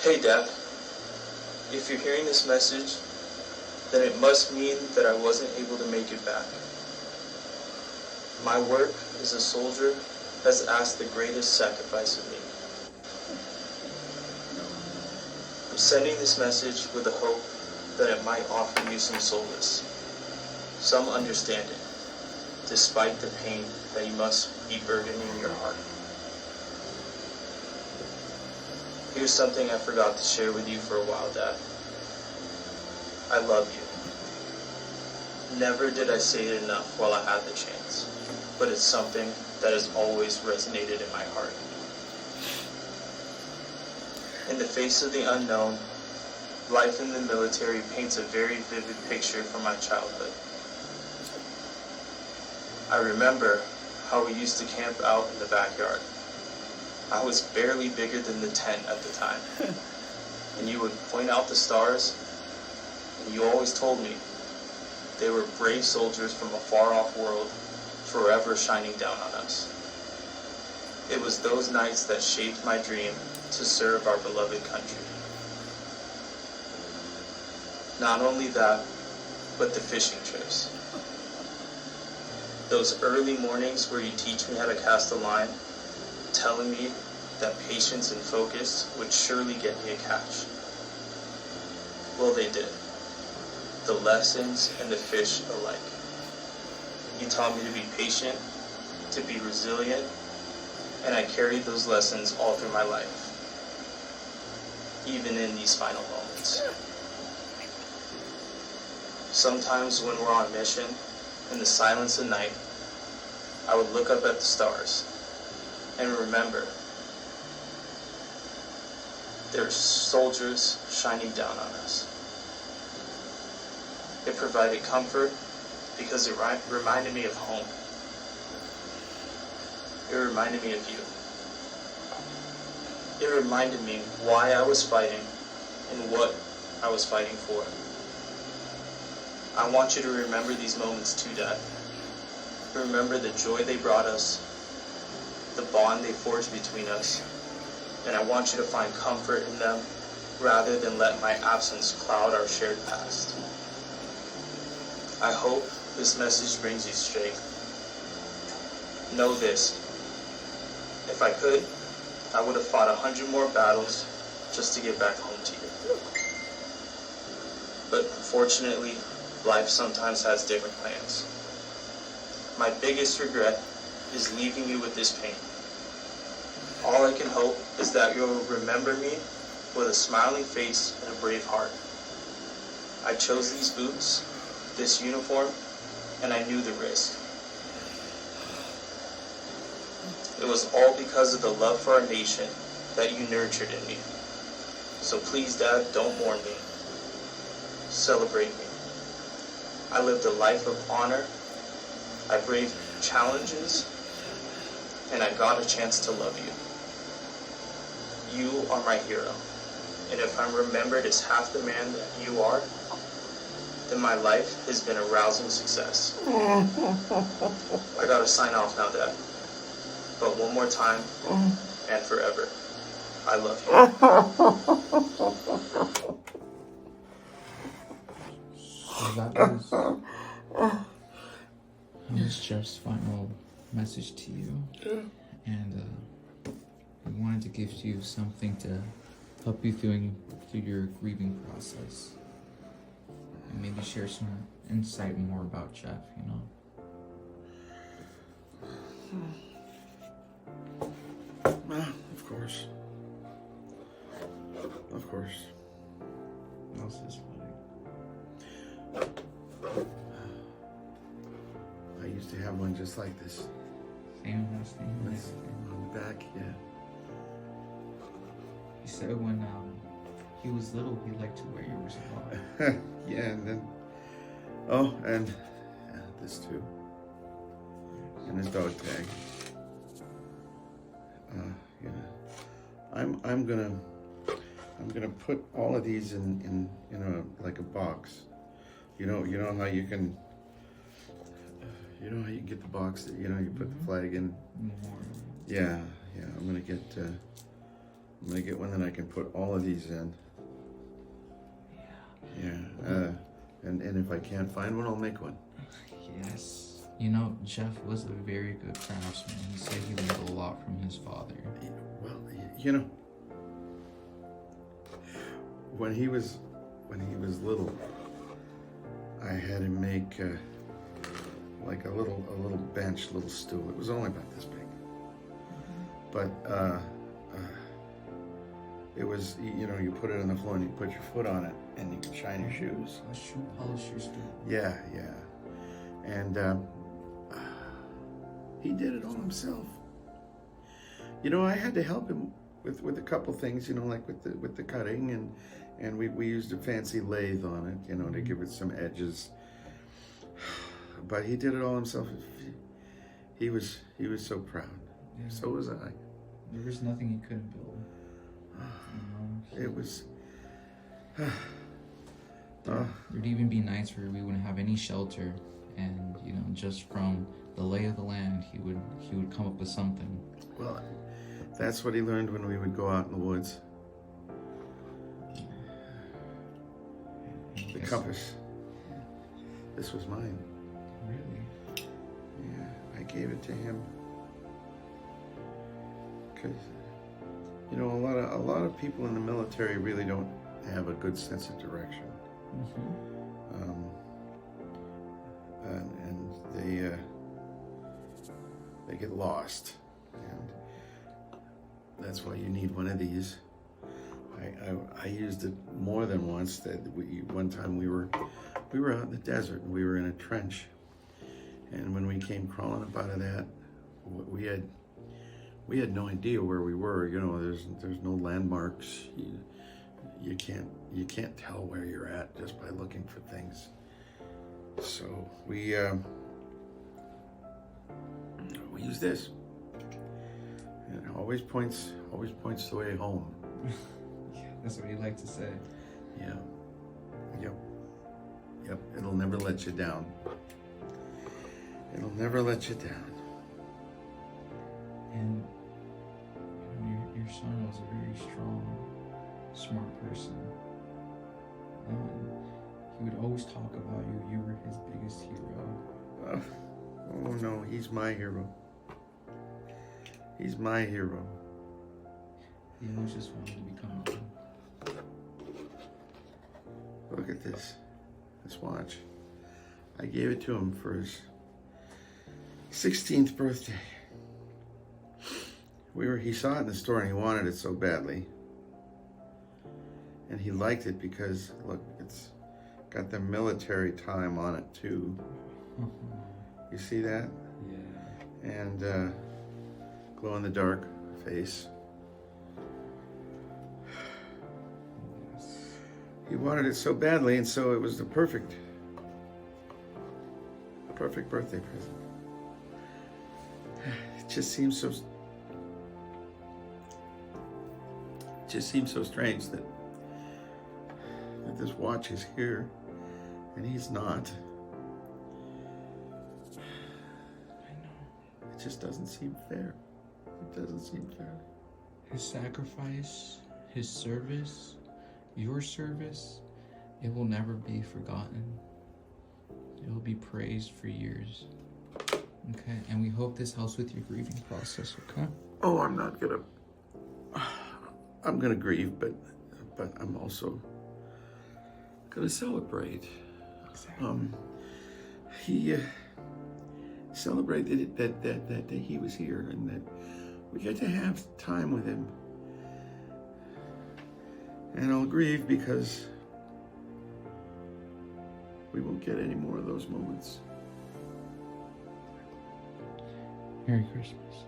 Hey, Dad. If you're hearing this message, then it must mean that I wasn't able to make it back. My work as a soldier has asked the greatest sacrifice of me. I'm sending this message with the hope that it might offer you some solace, some understanding, despite the pain that you must be burdening your heart. Here's something I forgot to share with you for a while, Dad. I love you. Never did I say it enough while I had the chance, but it's something that has always resonated in my heart. In the face of the unknown, life in the military paints a very vivid picture from my childhood. I remember how we used to camp out in the backyard. I was barely bigger than the tent at the time. And you would point out the stars, and you always told me they were brave soldiers from a far-off world, forever shining down on us. It was those nights that shaped my dream to serve our beloved country. Not only that, but the fishing trips. Those early mornings where you teach me how to cast a line, telling me that patience and focus would surely get me a catch. Well, they did. The lessons and the fish alike. You taught me to be patient, to be resilient, and I carried those lessons all through my life, even in these final moments. Sometimes when we're on mission, in the silence of night, I would look up at the stars and remember there's soldiers shining down on us. It provided comfort because it reminded me of home. It reminded me of you. It reminded me why I was fighting and what I was fighting for. I want you to remember these moments too, Dad. Remember the joy they brought us, the bond they forged between us, and I want you to find comfort in them rather than let my absence cloud our shared past. I hope this message brings you strength. Know this, if I could, I would have fought 100 more battles just to get back home to you. But unfortunately, life sometimes has different plans. My biggest regret is leaving you with this pain. All I can hope is that you'll remember me with a smiling face and a brave heart. I chose these boots, this uniform, and I knew the risk. It was all because of the love for our nation that you nurtured in me. So please, Dad, don't mourn me. Celebrate me. I lived a life of honor. I braved challenges, and I got a chance to love you. You are my hero, and if I'm remembered as half the man that you are, then my life has been a rousing success. I gotta sign off now, Dad. But one more time, and forever, I love you. So that was Jeff's final message to you, and we wanted to give you something to help you through your grieving process, and maybe share some insight more about Jeff. Of course. Of course. Else is funny. I used to have one just like this. Same last name. and This everything. on the back, yeah. He said when he was little, he liked to wear yours a lot. Yeah, and then, oh, and this too. And his dog tag. Yeah. I'm gonna put all of these in a like a box. You know how you can get the box that you put the flag in. Memorial. Yeah. I'm gonna get I'm gonna get one that I can put all of these in. Yeah. And if I can't find one, I'll make one. Yes. You know, Jeff was a very good craftsman. He said he learned a lot from his father. Well, you know, when he was little, I had him make like a little bench, little stool. It was only about this big, but it was, you know, you put it on the floor and you put your foot on it and you can shine your shoes. A shoe polisher stool. Yeah, and he did it all himself. You know, I had to help him with a couple things, you know, like with the cutting, and we used a fancy lathe on it, you know, to give it some edges. But he did it all himself. He was so proud. Yeah. So was I. There was nothing he couldn't build. It was. There'd even be nights where we wouldn't have any shelter, and you know, just from the lay of the land, he would come up with something. Well, that's what he learned when we would go out in the woods. The compass. This was mine. Really? Yeah, I gave it to him. Because, you know, a lot of people in the military really don't have a good sense of direction. And they get lost, and that's why you need one of these. I used it more than once. One time we were out in the desert and we were in a trench, and when we came crawling up out of that, we had no idea where we were. You know, there's no landmarks. You can't tell where you're at just by looking for things. So we use this. And it always points the way home. Yeah, that's what he liked to say. Yeah. Yep. It'll never let you down. It'll never let you down. And you know, your son was a very strong, smart person. He would always talk about you. You were his biggest hero. Oh no, he's my hero. He's my hero. He always just wanted to become one. Look at this watch. I gave it to him for his 16th birthday. He saw it in the store and he wanted it so badly. And he liked it because, look, it's got the military time on it too. You see that? Yeah. And glow in the dark face. Yes. He wanted it so badly, and so it was the perfect birthday present. It just seems so strange that this watch is here and he's not. I know. It just doesn't seem fair. It doesn't seem fair. His sacrifice, his service, your service, it will never be forgotten. It will be praised for years. Okay, and we hope this helps with your grieving process, okay? Oh, I'm gonna grieve, but I'm also gonna celebrate. Exactly. He celebrated that he was here and that we get to have time with him. And I'll grieve because we won't get any more of those moments. Merry Christmas.